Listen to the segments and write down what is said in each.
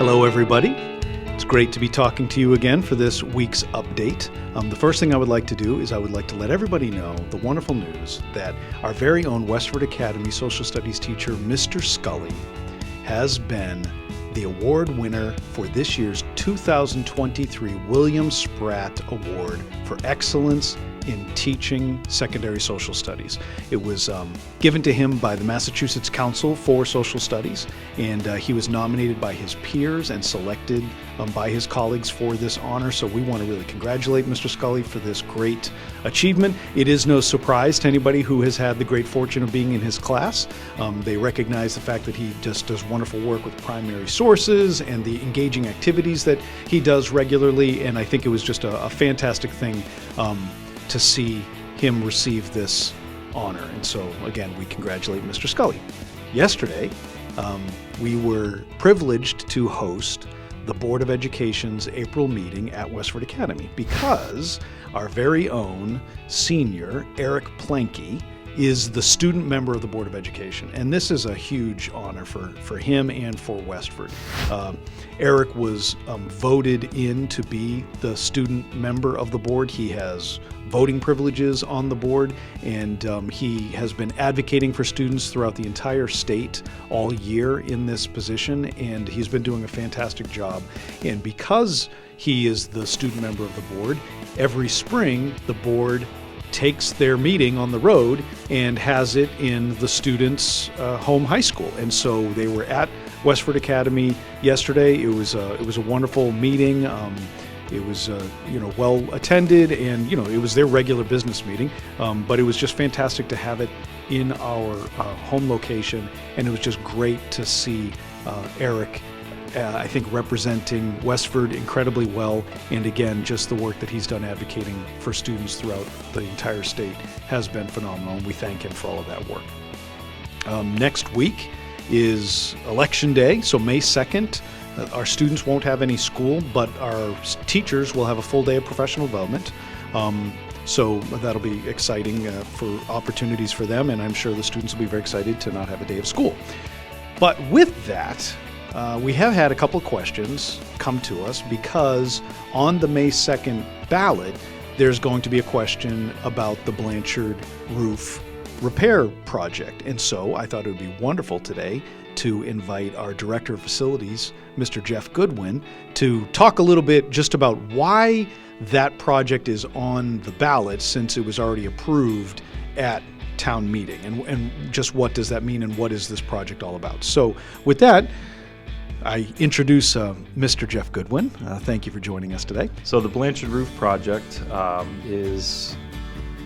Hello, everybody. It's great to be talking to you again for this week's update. The first thing I would like to do is I would like to let everybody know the wonderful news that our very own Westford Academy social studies teacher, Mr. Scully, has been the award winner for this year's 2023 William Spratt Award for Excellence in Teaching Secondary Social Studies. It was given to him by the Massachusetts Council for Social Studies, and he was nominated by his peers and selected by his colleagues for this honor. So we want to really congratulate Mr. Scully for this great achievement. It is no surprise to anybody who has had the great fortune of being in his class. They recognize the fact that he just does wonderful work with primary sources and the engaging activities that he does regularly, and I think it was just a fantastic thing to see him receive this honor. And so again, we congratulate Mr. Scully. Yesterday, we were privileged to host the Board of Education's April meeting at Westford Academy because our very own senior, Eric Planke, is the student member of the Board of Education. And this is a huge honor for him and for Westford. Eric was voted in to be the student member of the board. He has voting privileges on the board, and he has been advocating for students throughout the entire state all year in this position, and he's been doing a fantastic job. And because he is the student member of the board, every spring the board takes their meeting on the road and has it in the students' home high school. And so they were at Westford Academy yesterday. It was a wonderful meeting. It was well attended, and it was their regular business meeting. But it was just fantastic to have it in our home location, and it was just great to see Eric. I think representing Westford incredibly well, and again, just the work that he's done advocating for students throughout the entire state has been phenomenal, and we thank him for all of that work. Next week is Election Day, so May 2nd. Our students won't have any school, but our teachers will have a full day of professional development. So that'll be exciting for opportunities for them, and I'm sure the students will be very excited to not have a day of school. But with that, we have had a couple of questions come to us because on the May 2nd ballot, there's going to be a question about the Blanchard Roof repair project. And so I thought it would be wonderful today to invite our Director of Facilities, Mr. Jeff Goodwin, to talk a little bit just about why that project is on the ballot since it was already approved at town meeting, and just what does that mean and what is this project all about. So with that, I introduce Mr. Jeff Goodwin. Thank you for joining us today. So the Blanchard Roof project is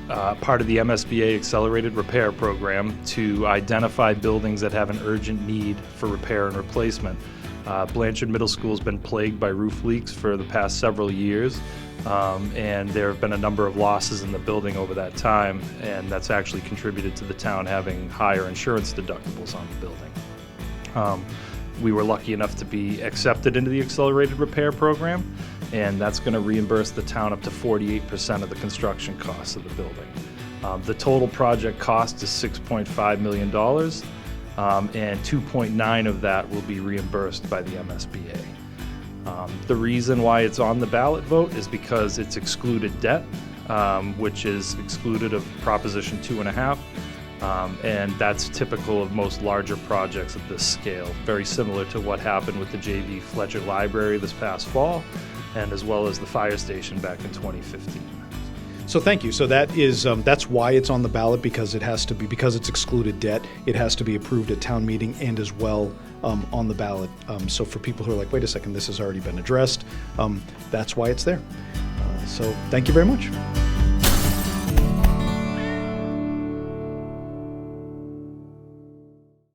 part of the MSBA Accelerated Repair Program to identify buildings that have an urgent need for repair and replacement. Blanchard Middle School has been plagued by roof leaks for the past several years, and there have been a number of losses in the building over that time, and that's actually contributed to the town having higher insurance deductibles on the building. We were lucky enough to be accepted into the Accelerated Repair Program, and that's going to reimburse the town up to 48% of the construction costs of the building. The total project cost is $6.5 million, and 2.9 of that will be reimbursed by the MSBA. The reason why it's on the ballot vote is because it's excluded debt, which is excluded of Proposition 2.5. And that's typical of most larger projects of this scale, very similar to what happened with the J.B. Fletcher Library this past fall, and as well as the fire station back in 2015. So thank you. So that is that's why it's on the ballot, because it has to be, because it's excluded debt, it has to be approved at town meeting and as well on the ballot. So for people who are like, wait a second, this has already been addressed, that's why it's there. So thank you very much.